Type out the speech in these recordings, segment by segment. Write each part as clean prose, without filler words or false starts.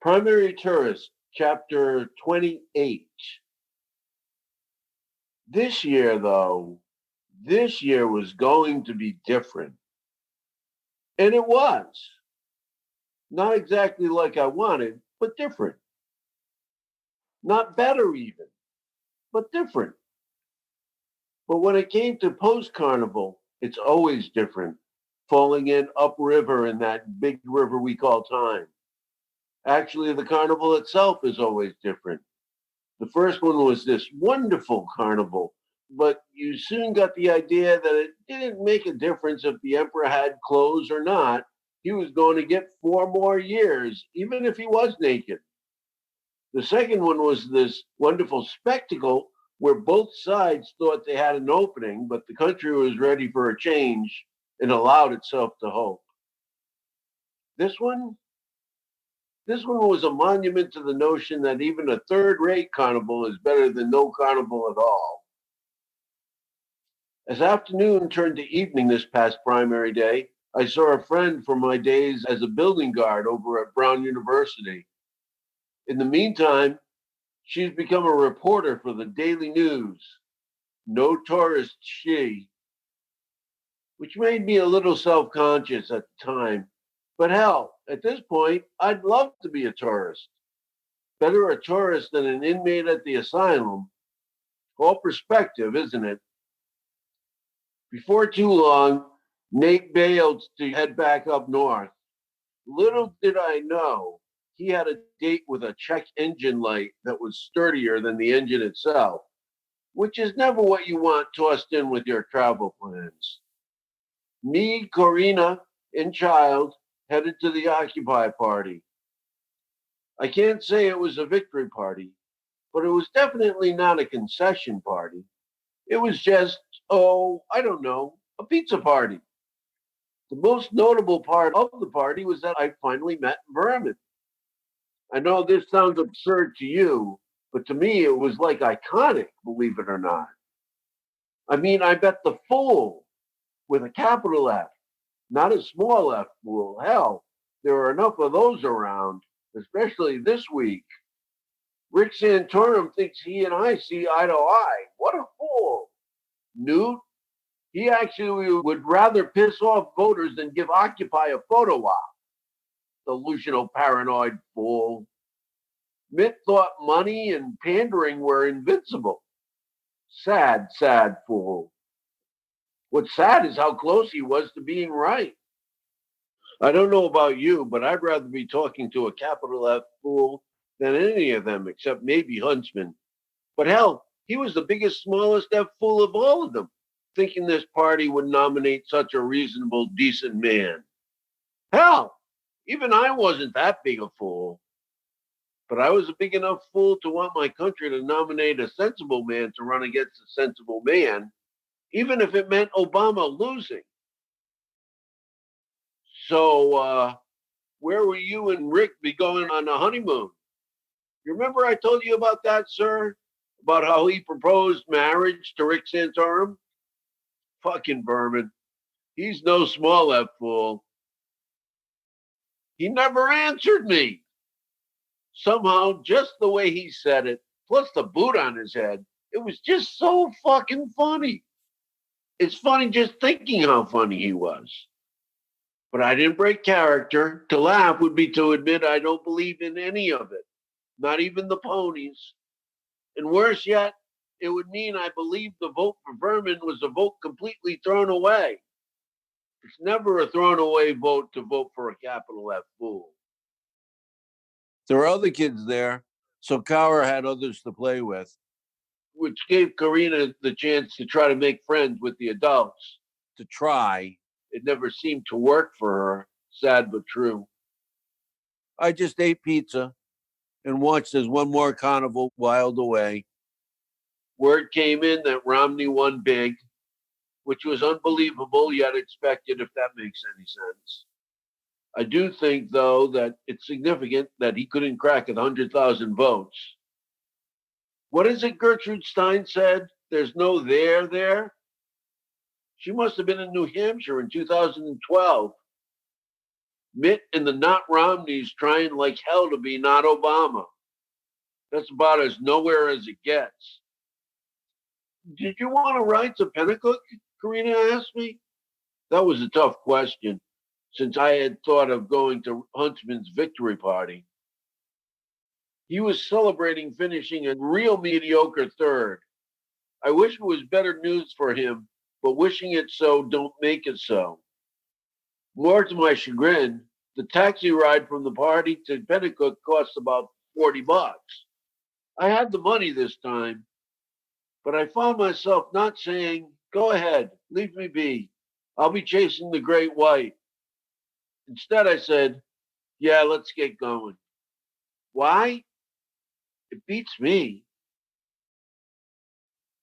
Primary Tourist, Chapter 28. This year, though, this year was going to be different. And it was. Not exactly like I wanted, but different. Not better, even, but different. But when it came to post carnival, it's always different, falling in upriver in that big river we call time. Actually, the carnival itself is always different. The first one was this wonderful carnival, but you soon got the idea that it didn't make a difference if the emperor had clothes or not. He was going to get 4 more years, even if he was naked. The second one was this wonderful spectacle where both sides thought they had an opening, but the country was ready for a change and allowed itself to hope. This one, this one was a monument to the notion that even a third-rate carnival is better than no carnival at all. As afternoon turned to evening this past primary day, I saw a friend from my days as a building guard over at Brown University. In the meantime, she's become a reporter for the Daily News. No tourist, she. Which made me a little self-conscious at the time. But hell, at this point, I'd love to be a tourist. Better a tourist than an inmate at the asylum. All perspective, isn't it? Before too long, Nate bailed to head back up north. Little did I know he had a date with a check engine light that was sturdier than the engine itself, which is never what you want tossed in with your travel plans. Me, Corina, and child headed to the Occupy party. I can't say it was a victory party, but it was definitely not a concession party. It was just, oh, I don't know, a pizza party. The most notable part of the party was that I finally met Vermin. I know this sounds absurd to you, but to me it was like iconic, believe it or not. I mean, I bet the fool with a capital F, not a small f fool. Hell, there are enough of those around, especially this week. Rick Santorum thinks he and I see eye to eye. What a fool. Newt, he actually would rather piss off voters than give Occupy a photo op. Delusional, paranoid fool. Mitt thought money and pandering were invincible. Sad, sad fool. What's sad is how close he was to being right. I don't know about you, but I'd rather be talking to a capital F fool than any of them, except maybe Huntsman. But hell, he was the biggest, smallest F fool of all of them, thinking this party would nominate such a reasonable, decent man. Hell, even I wasn't that big a fool. But I was a big enough fool to want my country to nominate a sensible man to run against a sensible man, even if it meant Obama losing. So, where will you and Rick be going on a honeymoon? You remember I told you about that, sir? About how he proposed marriage to Rick Santorum? Fucking vermin. He's no small F fool. He never answered me. Somehow, just the way he said it, plus the boot on his head, it was just so fucking funny. It's funny just thinking how funny he was. But I didn't break character. To laugh would be to admit I don't believe in any of it, not even the ponies. And worse yet, it would mean I believe the vote for Vermin was a vote completely thrown away. It's never a thrown away vote to vote for a capital F fool. There were other kids there, so Cower had others to play with, which gave Karina the chance to try to make friends with the adults. To try. It never seemed to work for her, sad but true. I just ate pizza and watched as one more carnival wiled away. Word came in that Romney won big, which was unbelievable yet expected, if that makes any sense. I do think, though, that it's significant that he couldn't crack 100,000 votes. What is it Gertrude Stein said? There's no there. She must have been in New Hampshire in 2012. Mitt and the not Romneys trying like hell to be not Obama. That's about as nowhere as it gets. Did you want to ride to Pennacook? Karina asked me. That was a tough question, since I had thought of going to Huntsman's victory party. He was celebrating finishing a real mediocre third. I wish it was better news for him, but wishing it so don't make it so. More to my chagrin, the taxi ride from the party to Pennacook cost about $40. I had the money this time, but I found myself not saying, "Go ahead, leave me be. I'll be chasing the great white." Instead, I said, "Yeah, let's get going." Why? It beats me.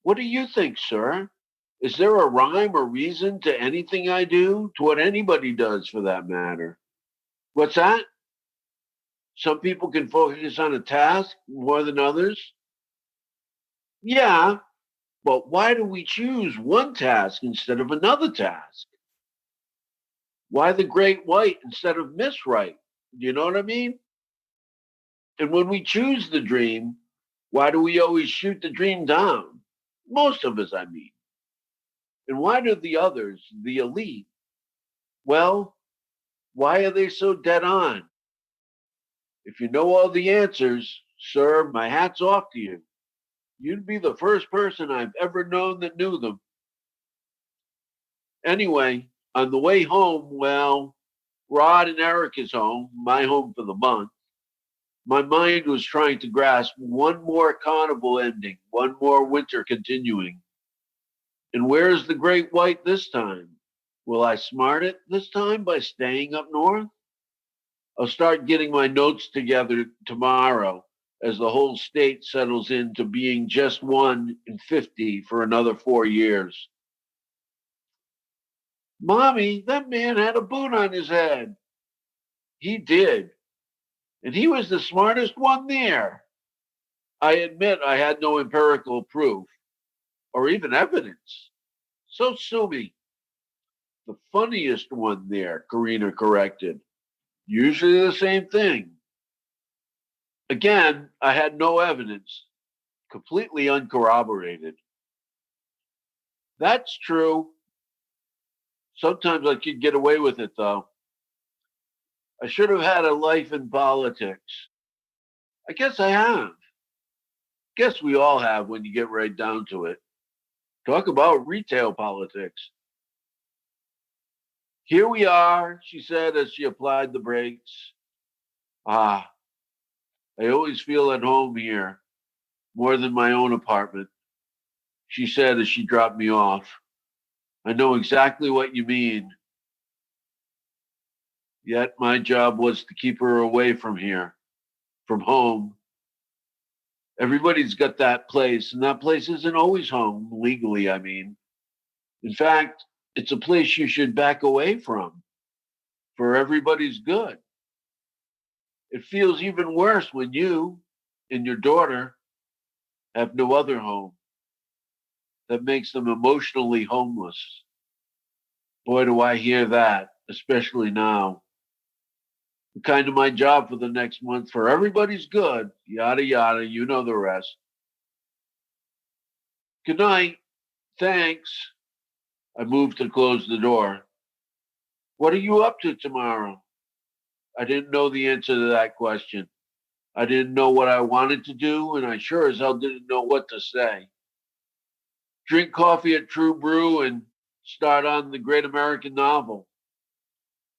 What do you think, sir? Is there a rhyme or reason to anything I do, to what anybody does for that matter? What's that? Some people can focus on a task more than others? Yeah, but why do we choose one task instead of another task? Why the great white instead of Miss Right? Do you know what I mean? And when we choose the dream, why do we always shoot the dream down? Most of us, I mean. And why do the others, the elite, well, why are they so dead on? If you know all the answers, sir, my hat's off to you. You'd be the first person I've ever known that knew them. Anyway, on the way home, well, Rod and Eric is home, my home for the month. My mind was trying to grasp one more carnival ending, one more winter continuing. And where's the great white this time? Will I smart it this time by staying up north? I'll start getting my notes together tomorrow as the whole state settles into being just 1 in 50 for another 4 years. Mommy, that man had a boot on his head. He did. And he was the smartest one there. I admit I had no empirical proof or even evidence. So sue me. The funniest one there, Karina corrected. Usually the same thing. Again, I had no evidence, completely uncorroborated. That's true. Sometimes I could get away with it, though. I should have had a life in politics. I guess I have. Guess we all have when you get right down to it. Talk about retail politics. Here we are, she said as she applied the brakes. Ah, I always feel at home here, more than my own apartment, she said as she dropped me off. I know exactly what you mean. Yet my job was to keep her away from here, from home. Everybody's got that place, and that place isn't always home, legally, I mean. In fact, it's a place you should back away from for everybody's good. It feels even worse when you and your daughter have no other home that makes them emotionally homeless. Boy, do I hear that, especially now. Kind of my job for the next month for everybody's good, yada yada, you know the rest. Good night. Thanks. I moved to close the door. What are you up to tomorrow? I didn't know the answer to that question. I didn't know what I wanted to do, and I sure as hell didn't know what to say. Drink coffee at True Brew and start on the great American novel.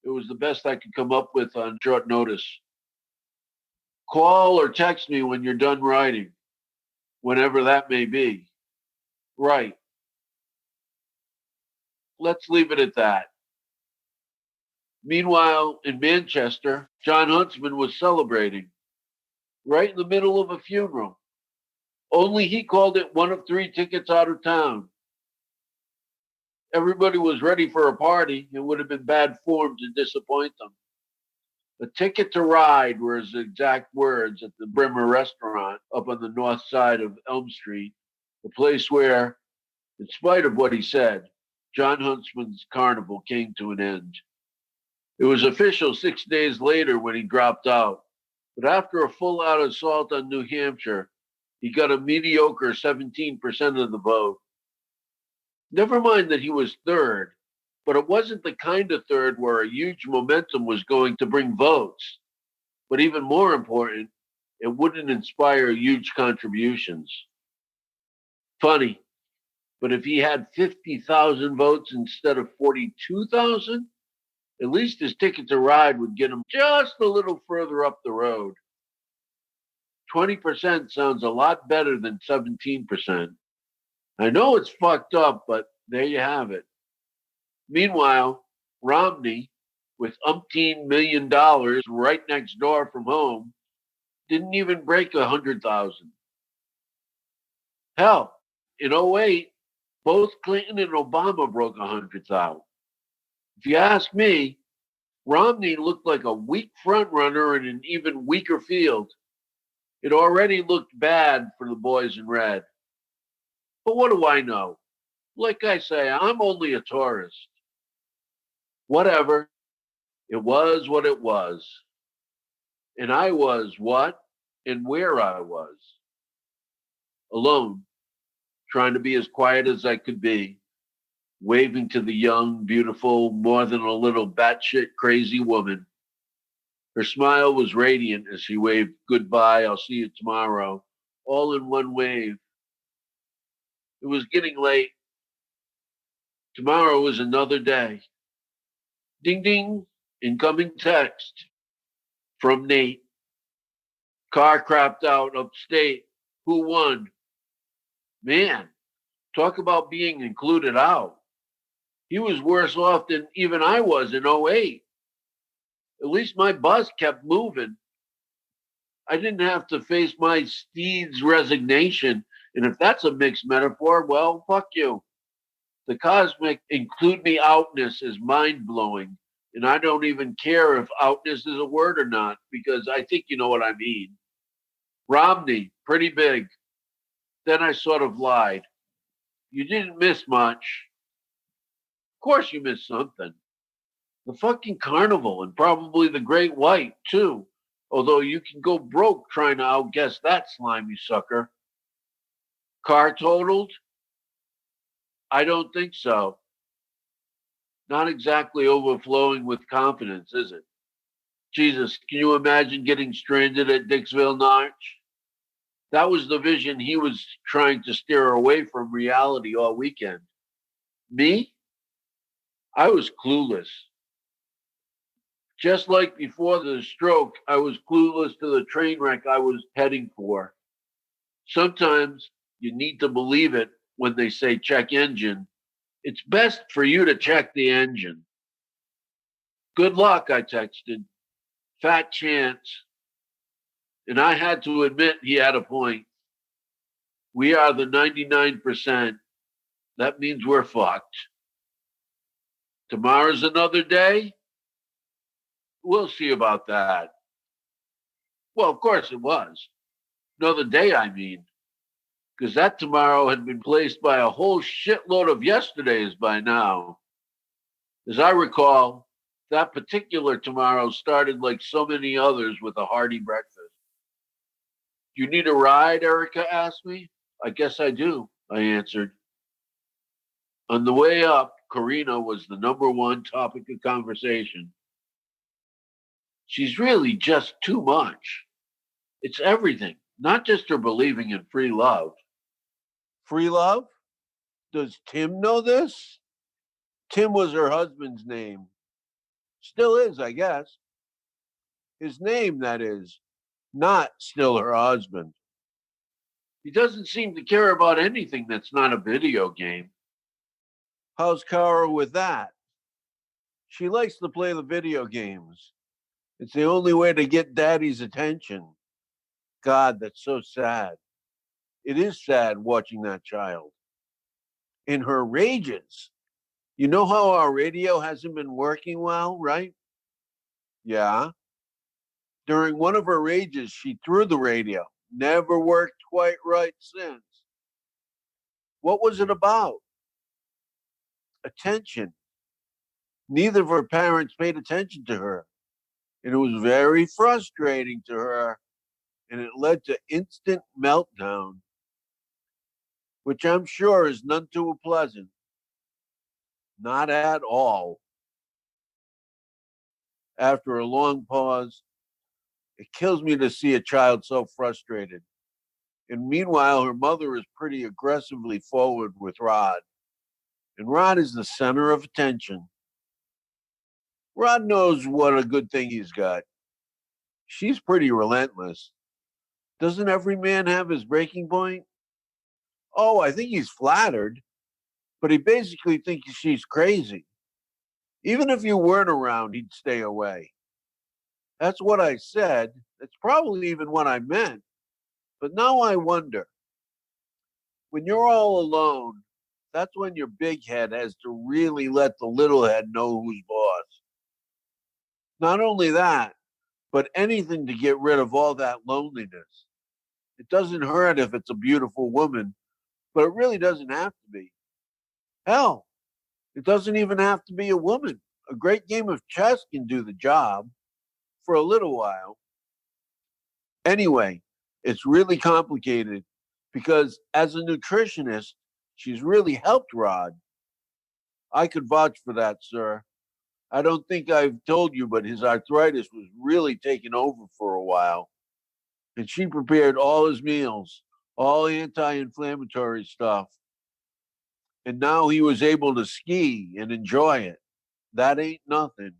It was the best I could come up with on short notice. Call or text me when you're done writing, whenever that may be. Right. Let's leave it at that. Meanwhile, in Manchester, John Huntsman was celebrating, right in the middle of a funeral. Only he called it one of 3 tickets out of town. Everybody was ready for a party. It would have been bad form to disappoint them. A ticket to ride were his exact words at the Brimmer restaurant up on the north side of Elm Street, the place where, in spite of what he said, John Huntsman's carnival came to an end. It was official 6 days later when he dropped out. But after a full out assault on New Hampshire, he got a mediocre 17% of the vote. Never mind that he was third, but it wasn't the kind of third where a huge momentum was going to bring votes. But even more important, it wouldn't inspire huge contributions. Funny, but if he had 50,000 votes instead of 42,000, at least his ticket to ride would get him just a little further up the road. 20% sounds a lot better than 17%. I know it's fucked up, but there you have it. Meanwhile, Romney, with $umpteen million right next door from home, didn't even break 100,000. Hell, in '08, both Clinton and Obama broke 100,000. If you ask me, Romney looked like a weak frontrunner in an even weaker field. It already looked bad for the boys in red. But what do I know? Like I say, I'm only a tourist. Whatever. It was what it was. And I was what and where I was. Alone, trying to be as quiet as I could be, waving to the young, beautiful, more than a little batshit crazy woman. Her smile was radiant as she waved goodbye, I'll see you tomorrow, all in one wave. It was getting late. Tomorrow was another day. Ding ding, incoming text from Nate. Car crapped out upstate. Who won? Man, talk about being included out. He was worse off than even I was in '08. At least my bus kept moving. I didn't have to face my steed's resignation. And if that's a mixed metaphor, well, fuck you. The cosmic include me outness is mind blowing. And I don't even care if outness is a word or not, because I think you know what I mean. Romney, pretty big. Then I sort of lied. You didn't miss much. Of course you missed something. The fucking carnival and probably the great white, too. Although you can go broke trying to outguess that slimy sucker. Car totaled? I don't think so. Not exactly overflowing with confidence, is it? Jesus, can you imagine getting stranded at Dixville Notch? That was the vision he was trying to steer away from reality all weekend. Me? I was clueless. Just like before the stroke, I was clueless to the train wreck I was heading for. Sometimes you need to believe it when they say check engine. It's best for you to check the engine. Good luck, I texted. Fat chance. And I had to admit he had a point. We are the 99%. That means we're fucked. Tomorrow's another day? We'll see about that. Well, of course it was. Another day, I mean. Because that tomorrow had been placed by a whole shitload of yesterdays by now. As I recall, that particular tomorrow started like so many others with a hearty breakfast. Do you need a ride? Erica asked me. I guess I do, I answered. On the way up, Karina was the number one topic of conversation. She's really just too much. It's everything, not just her believing in free love. Free love? Does Tim know this? Tim was her husband's name. Still is, I guess. His name, that is, not still her husband. He doesn't seem to care about anything that's not a video game. How's Kara with that? She likes to play the video games. It's the only way to get daddy's attention. God, that's so sad. It is sad watching that child. In her rages. You know how our radio hasn't been working well, right? Yeah. During one of her rages, she threw the radio. Never worked quite right since. What was it about? Attention. Neither of her parents paid attention to her, and it was very frustrating to her, and it led to instant meltdown, which I'm sure is none too pleasant. Not at all. After a long pause, it kills me to see a child so frustrated. And meanwhile, her mother is pretty aggressively forward with Rod. And Rod is the center of attention. Rod knows what a good thing he's got. She's pretty relentless. Doesn't every man have his breaking point? Oh, I think he's flattered, but he basically thinks she's crazy. Even if you weren't around, he'd stay away. That's what I said. That's probably even what I meant. But now I wonder, when you're all alone, that's when your big head has to really let the little head know who's boss. Not only that, but anything to get rid of all that loneliness. It doesn't hurt if it's a beautiful woman, but it really doesn't have to be. Hell, it doesn't even have to be a woman. A great game of chess can do the job for a little while. Anyway, it's really complicated because as a nutritionist, she's really helped Rod. I could vouch for that, sir. I don't think I've told you, but his arthritis was really taking over for a while. And she prepared all his meals, all anti inflammatory stuff. And now he was able to ski and enjoy it. That ain't nothing.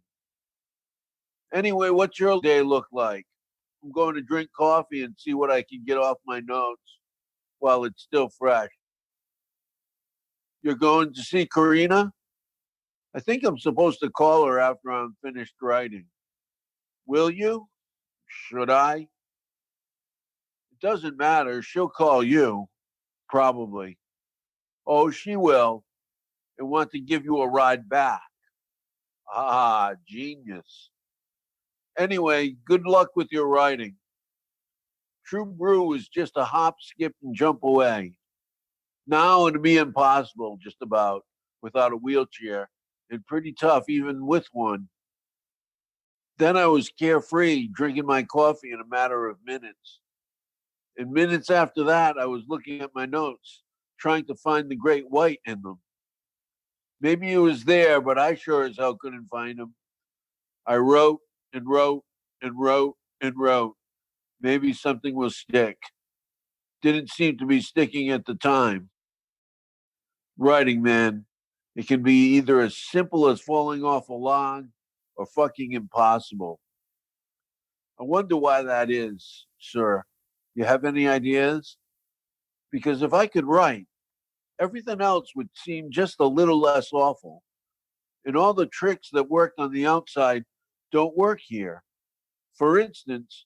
Anyway, what's your day look like? I'm going to drink coffee and see what I can get off my notes while it's still fresh. You're going to see Karina? I think I'm supposed to call her after I'm finished writing. Will you? Should I? It doesn't matter. She'll call you, probably. Oh, she will, and want to give you a ride back. Ah, genius. Anyway, good luck with your writing. True Brew is just a hop, skip, and jump away. Now it'd be impossible, just about, without a wheelchair, and pretty tough even with one. Then I was carefree, drinking my coffee in a matter of minutes. And minutes after that, I was looking at my notes, trying to find the great white in them. Maybe he was there, but I sure as hell couldn't find him. I wrote and wrote and wrote and wrote. Maybe something will stick. Didn't seem to be sticking at the time. Writing, man, it can be either as simple as falling off a log or fucking impossible. I wonder why that is, sir. You have any ideas? Because if I could write, everything else would seem just a little less awful. And all the tricks that worked on the outside don't work here. For instance,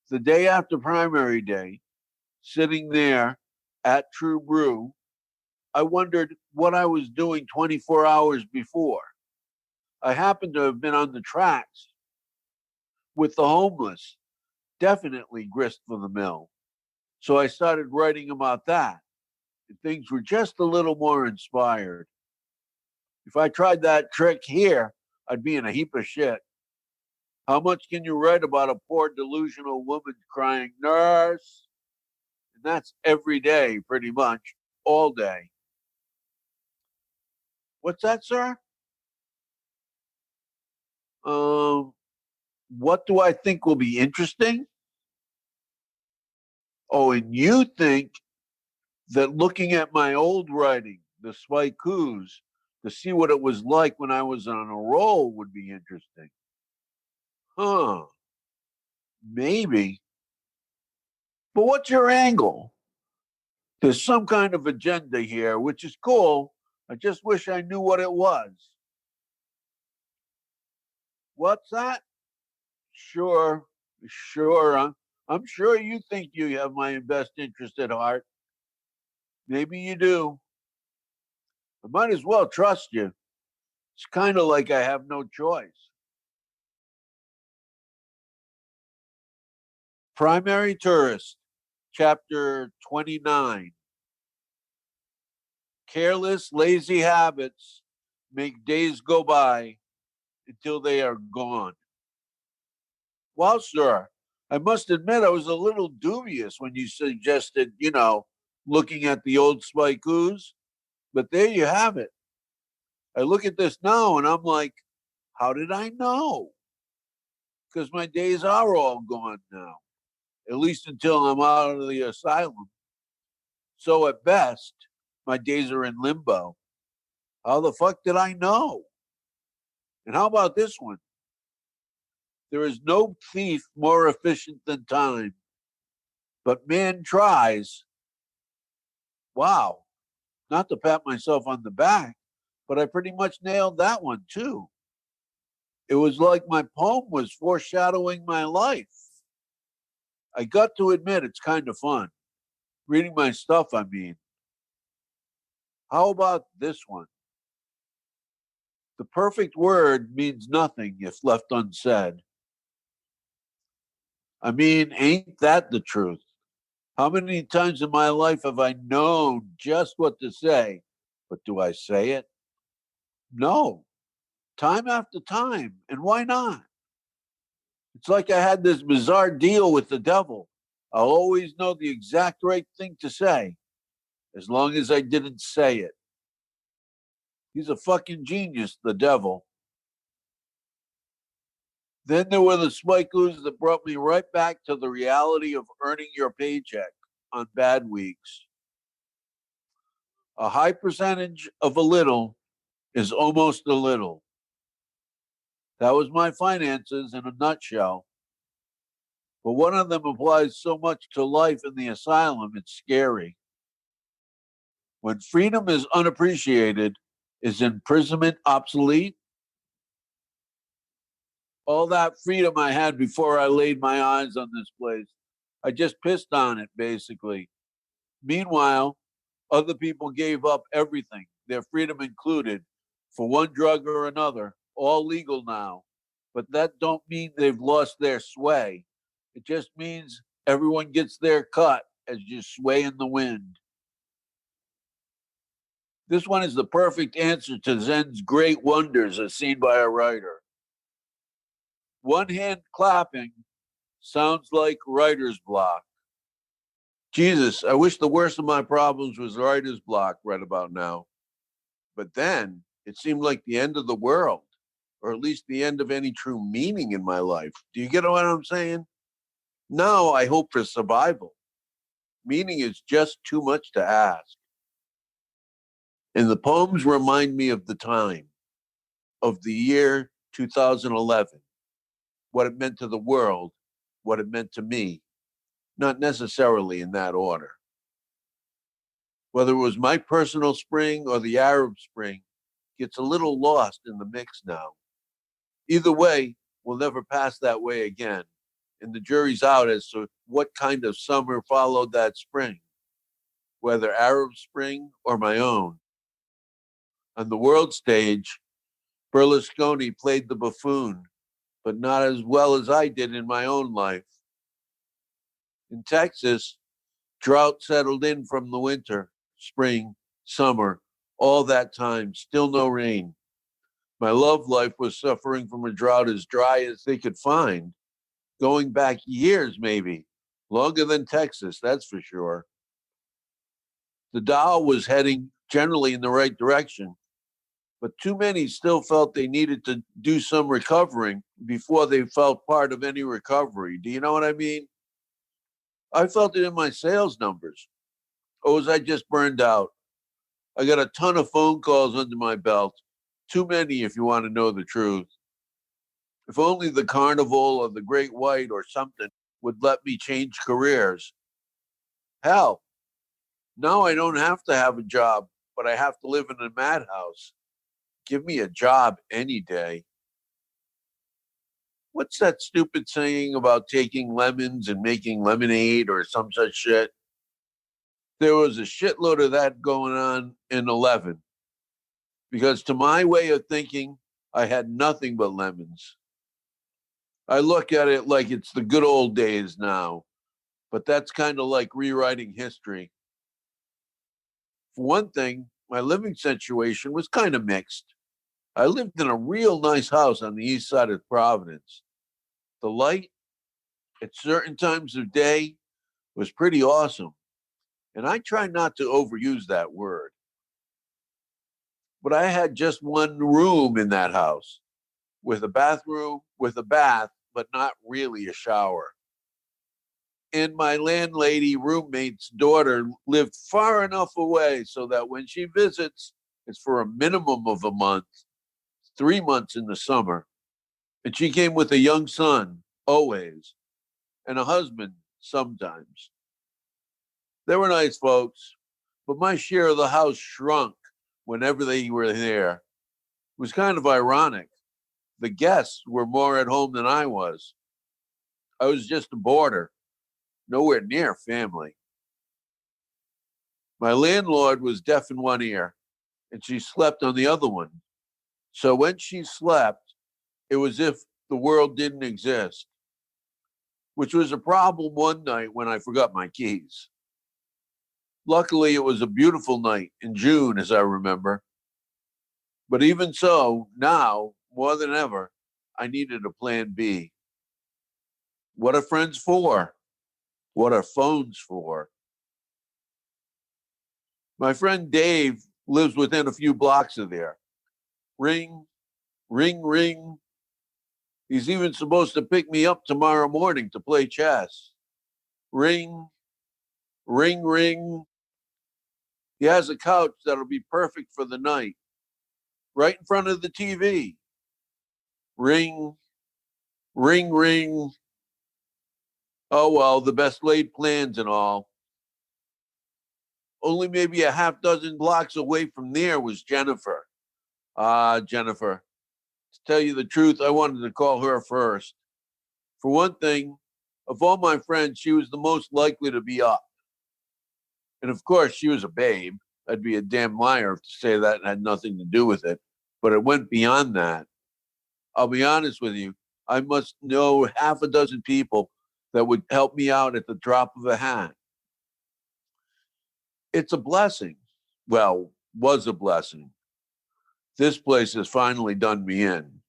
the day after primary day, sitting there at True Brew, I wondered what I was doing 24 hours before. I happened to have been on the tracks with the homeless, definitely grist for the mill. So I started writing about that, and things were just a little more inspired. If I tried that trick here, I'd be in a heap of shit. How much can you write about a poor delusional woman crying, nurse? And that's every day, pretty much, all day. What's that, sir? Um, what do I think will be interesting? Oh, and you think that looking at my old writing, the Spikeus, to see what it was like when I was on a roll would be interesting. Huh, maybe. But what's your angle? There's some kind of agenda here, which is cool. I just wish I knew what it was. What's that? Sure, sure. I'm sure you think you have my best interest at heart. Maybe you do. I might as well trust you. It's kind of like I have no choice. Primary Tourist, Chapter 29. Careless, lazy habits make days go by until they are gone. Well, sir, I must admit I was a little dubious when you suggested, looking at the old Spikoos. But there you have it. I look at this now and I'm like, how did I know? Because my days are all gone now, at least until I'm out of the asylum. So at best, my days are in limbo. How the fuck did I know? And how about this one? There is no thief more efficient than time, but man tries. Wow. Not to pat myself on the back, but I pretty much nailed that one too. It was like my poem was foreshadowing my life. I got to admit, it's kind of fun. Reading my stuff, I mean. How about this one? The perfect word means nothing if left unsaid. I mean, ain't that the truth? How many times in my life have I known just what to say, but do I say it? No. Time after time. And why not? It's like I had this bizarre deal with the devil. I'll always know the exact right thing to say, as long as I didn't say it. He's a fucking genius, the devil. Then there were the spikers that brought me right back to the reality of earning your paycheck on bad weeks. A high percentage of a little is almost a little. That was my finances in a nutshell. But one of them applies so much to life in the asylum, it's scary. When freedom is unappreciated, is imprisonment obsolete? All that freedom I had before I laid my eyes on this place, I just pissed on it, basically. Meanwhile, other people gave up everything, their freedom included, for one drug or another, all legal now. But that don't mean they've lost their sway. It just means everyone gets their cut as you sway in the wind. This one is the perfect answer to Zen's great wonders as seen by a writer. One hand clapping sounds like writer's block. Jesus, I wish the worst of my problems was writer's block right about now. But then it seemed like the end of the world, or at least the end of any true meaning in my life. Do you get what I'm saying? Now I hope for survival. Meaning is just too much to ask. And the poems remind me of the time, of the year 2011, what it meant to the world, what it meant to me, not necessarily in that order. Whether it was my personal spring or the Arab Spring gets a little lost in the mix now. Either way, we'll never pass that way again. And the jury's out as to what kind of summer followed that spring, whether Arab Spring or my own. On the world stage, Berlusconi played the buffoon, but not as well as I did in my own life. In Texas, drought settled in from the winter, spring, summer, all that time, still no rain. My love life was suffering from a drought as dry as they could find, going back years maybe, longer than Texas, that's for sure. The Dow was heading generally in the right direction, but too many still felt they needed to do some recovering before they felt part of any recovery. Do you know what I mean? I felt it in my sales numbers. Or was I just burned out? I got a ton of phone calls under my belt. Too many, if you want to know the truth. If only the carnival or the great white or something would let me change careers. Hell, now I don't have to have a job, but I have to live in a madhouse. Give me a job any day. What's that stupid saying about taking lemons and making lemonade or some such shit? There was a shitload of that going on in 11. Because to my way of thinking, I had nothing but lemons. I look at it like it's the good old days now, but that's kind of like rewriting history. For one thing, my living situation was kind of mixed. I lived in a real nice house on the east side of Providence. The light at certain times of day was pretty awesome. And I try not to overuse that word. But I had just one room in that house with a bathroom, with a bath, but not really a shower. And my landlady roommate's daughter lived far enough away so that when she visits, it's for a minimum of a month, 3 months in the summer. And she came with a young son, always, and a husband, sometimes. They were nice folks, but my share of the house shrunk whenever they were there. It was kind of ironic. The guests were more at home than I was. I was just a boarder, nowhere near family. My landlord was deaf in one ear, and she slept on the other one. So when she slept, it was as if the world didn't exist, which was a problem one night when I forgot my keys. Luckily, it was a beautiful night in June, as I remember. But even so, now, more than ever, I needed a plan B. What are friends for? What are phones for? My friend Dave lives within a few blocks of there. Ring, ring, ring. He's even supposed to pick me up tomorrow morning to play chess. Ring, ring, ring. He has a couch that'll be perfect for the night, right in front of the TV. Ring, ring, ring. Oh, well, the best laid plans and all. Only maybe a half dozen blocks away from there was Jennifer. Jennifer. To tell you the truth, I wanted to call her first. For one thing, of all my friends, she was the most likely to be up. And of course, she was a babe. I'd be a damn liar to say that had nothing to do with it. But it went beyond that. I'll be honest with you. I must know half a dozen people that would help me out at the drop of a hat. It's a blessing. Well, was a blessing. This place has finally done me in.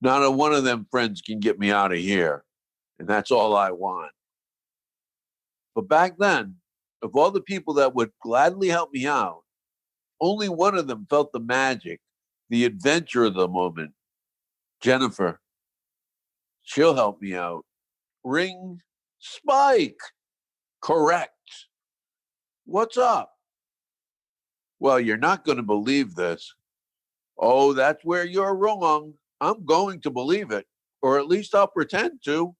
Not a one of them friends can get me out of here. And that's all I want. But back then, of all the people that would gladly help me out, only one of them felt the magic, the adventure of the moment. Jennifer. She'll help me out. Ring Spike. Correct. What's up? Well, you're not going to believe this. Oh, that's where you're wrong. I'm going to believe it, or at least I'll pretend to.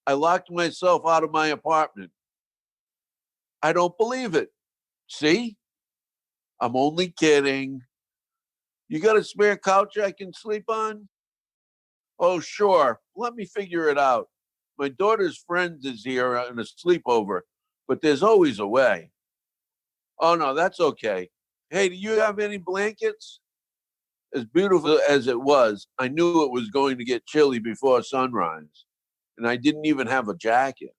I locked myself out of my apartment. I don't believe it. See? I'm only kidding. You got a spare couch I can sleep on? Oh, sure. Let me figure it out. My daughter's friend is here on a sleepover, but there's always a way. Oh, no, that's okay. Hey, do you have any blankets? As beautiful as it was, I knew it was going to get chilly before sunrise, and I didn't even have a jacket.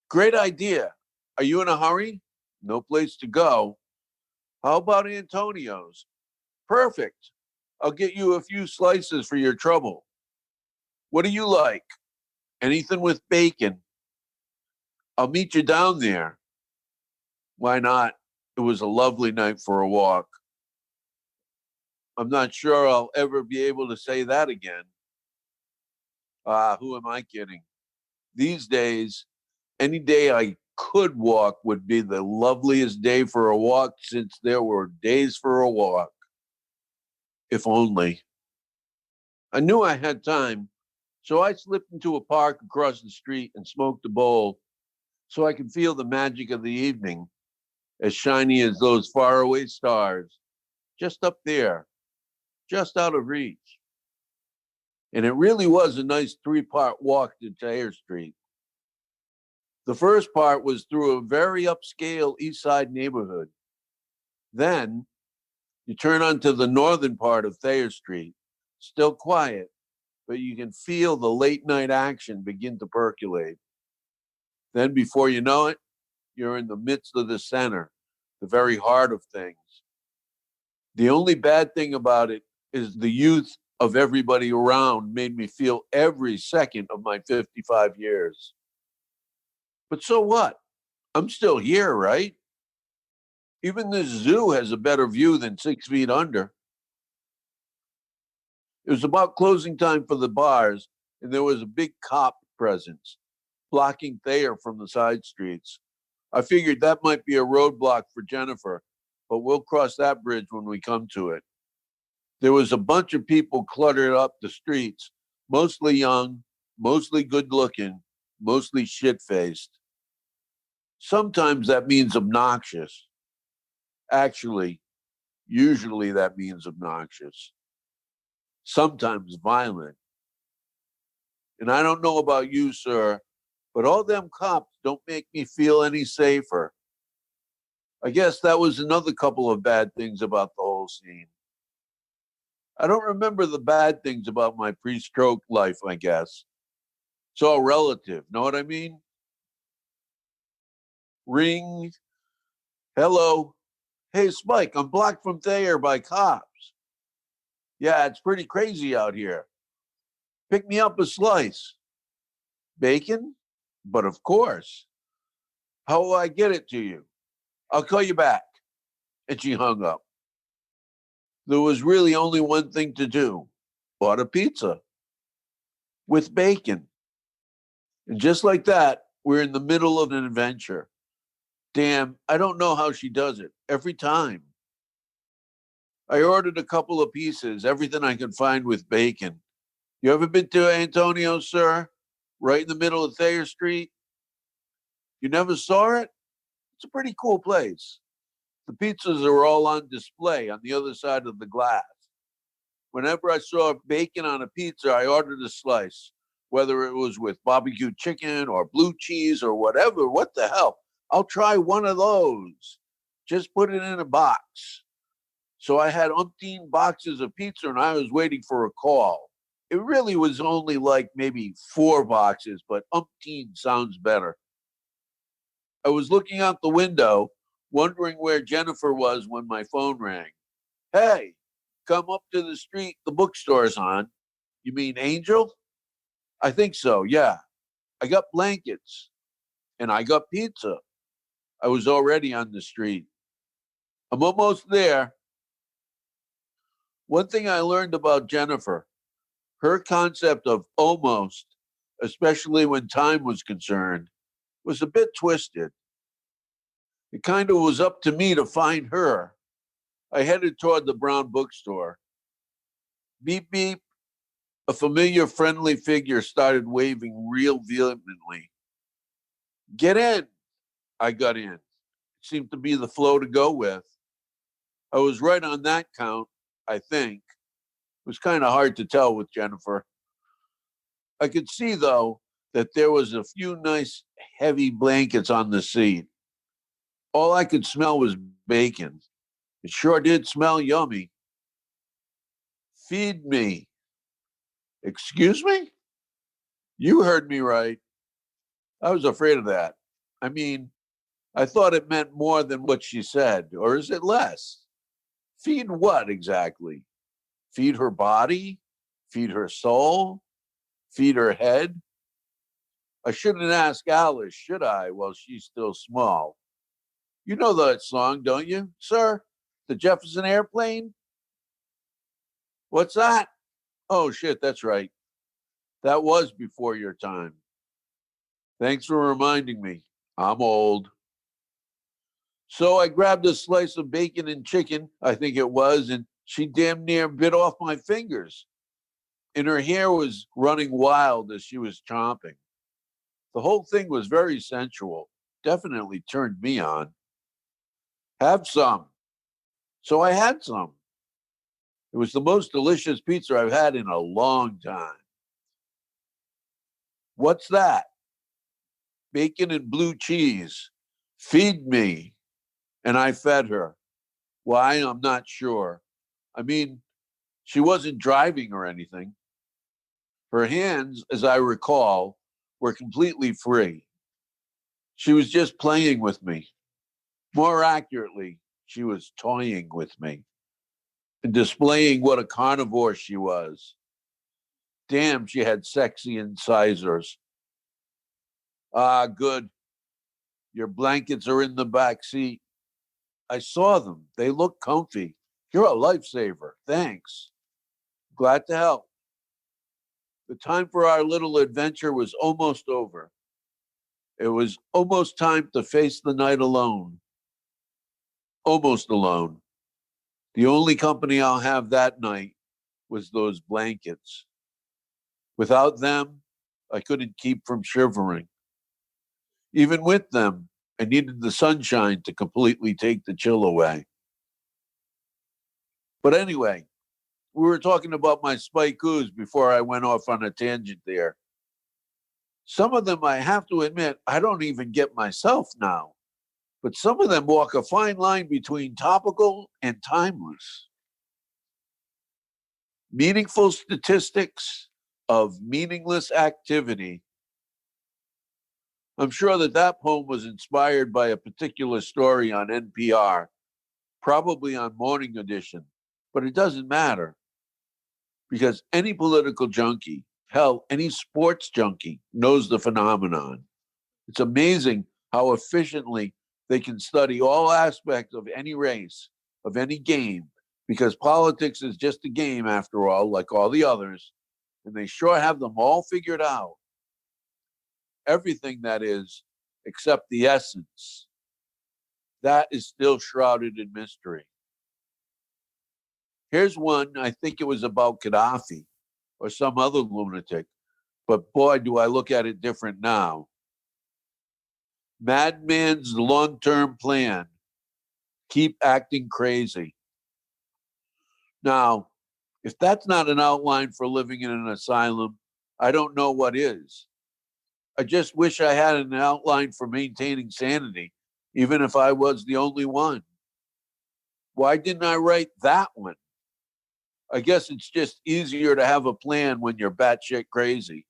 Great idea. Are you in a hurry? No place to go. How about Antonio's? Perfect. I'll get you a few slices for your trouble. What do you like? Anything with bacon. I'll meet you down there. Why not? It was a lovely night for a walk. I'm not sure I'll ever be able to say that again. Who am I kidding? These days, any day I could walk would be the loveliest day for a walk since there were days for a walk. If only. I knew I had time, so I slipped into a park across the street and smoked a bowl so I could feel the magic of the evening, as shiny as those faraway stars, just up there, just out of reach. And it really was a nice three-part walk to Thayer Street. The first part was through a very upscale East Side neighborhood. Then you turn onto the northern part of Thayer Street, still quiet, but you can feel the late night action begin to percolate. Then before you know it, you're in the midst of the center, the very heart of things. The only bad thing about it is the youth of everybody around made me feel every second of my 55 years. But so what? I'm still here, right? Even this zoo has a better view than 6 feet under. It was about closing time for the bars, and there was a big cop presence blocking Thayer from the side streets. I figured that might be a roadblock for Jennifer, but we'll cross that bridge when we come to it. There was a bunch of people cluttered up the streets, mostly young, mostly good looking, mostly shit faced. Sometimes that means obnoxious. Actually, usually that means obnoxious. Sometimes violent. And I don't know about you, sir, but all them cops don't make me feel any safer. I guess that was another couple of bad things about the whole scene. I don't remember the bad things about my pre-stroke life, I guess. It's all relative. Know what I mean? Ring. Hello. Hey, Spike, I'm blocked from Thayer by cops. Yeah, it's pretty crazy out here. Pick me up a slice. Bacon? But of course. How will I get it to you? I'll call you back. And she hung up. There was really only one thing to do. Bought a pizza with bacon. And just like that, we're in the middle of an adventure. Damn, I don't know how she does it. Every time. I ordered a couple of pieces, everything I could find with bacon. You ever been to Antonio's, sir? Right in the middle of Thayer Street? You never saw it? It's a pretty cool place. The pizzas are all on display on the other side of the glass. Whenever I saw bacon on a pizza, I ordered a slice, whether it was with barbecue chicken or blue cheese or whatever. What the hell? I'll try one of those. Just put it in a box. So I had umpteen boxes of pizza and I was waiting for a call. It really was only like maybe 4 boxes, but umpteen sounds better. I was looking out the window, wondering where Jennifer was when my phone rang. Hey, come up to the street. The bookstore's on. You mean Angel? I think so, yeah. I got blankets and I got pizza. I was already on the street. I'm almost there. One thing I learned about Jennifer, her concept of almost, especially when time was concerned, was a bit twisted. It kind of was up to me to find her. I headed toward the brown bookstore. Beep, beep. A familiar, friendly figure started waving real vehemently. Get in. I got in. It seemed to be the flow to go with. I was right on that count, I think. It was kind of hard to tell with Jennifer. I could see, though, that there was a few nice, heavy blankets on the seat. All I could smell was bacon. It sure did smell yummy. Feed me. Excuse me? You heard me right. I was afraid of that. I mean, I thought it meant more than what she said, or is it less? Feed what exactly? Feed her body? Feed her soul? Feed her head? I shouldn't ask Alice, should I, while she's still small? You know that song, don't you, sir? The Jefferson Airplane? What's that? Oh, shit, that's right. That was before your time. Thanks for reminding me. I'm old. So I grabbed a slice of bacon and chicken, I think it was, and she damn near bit off my fingers. And her hair was running wild as she was chomping. The whole thing was very sensual. Definitely turned me on. Have some. So I had some. It was the most delicious pizza I've had in a long time. What's that? Bacon and blue cheese. Feed me. And I fed her. Why? I'm not sure. I mean, she wasn't driving or anything. Her hands, as I recall, were completely free. She was just playing with me. More accurately, she was toying with me. and displaying what a carnivore she was. Damn, she had sexy incisors. Ah, good. Your blankets are in the back seat. I saw them. They look comfy. You're a lifesaver. Thanks. Glad to help. The time for our little adventure was almost over. It was almost time to face the night alone. Almost alone. The only company I'll have that night was those blankets. Without them, I couldn't keep from shivering. Even with them, I needed the sunshine to completely take the chill away. But anyway, we were talking about my spikes before I went off on a tangent there. Some of them, I have to admit, I don't even get myself now. But some of them walk a fine line between topical and timeless. Meaningful statistics of meaningless activity. I'm sure that poem was inspired by a particular story on NPR, probably on Morning Edition, but it doesn't matter because any political junkie, hell, any sports junkie knows the phenomenon. It's amazing how efficiently they can study all aspects of any race, of any game, because politics is just a game after all, like all the others, and they sure have them all figured out. Everything, that is, except the essence. That is still shrouded in mystery. Here's one, I think it was about Gaddafi or some other lunatic, but boy, do I look at it different now. Madman's long-term plan. Keep acting crazy. Now, if that's not an outline for living in an asylum, I don't know what is. I just wish I had an outline for maintaining sanity, even if I was the only one. Why didn't I write that one? I guess it's just easier to have a plan when you're batshit crazy.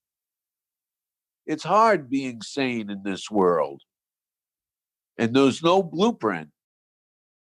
It's hard being sane in this world. And there's no blueprint.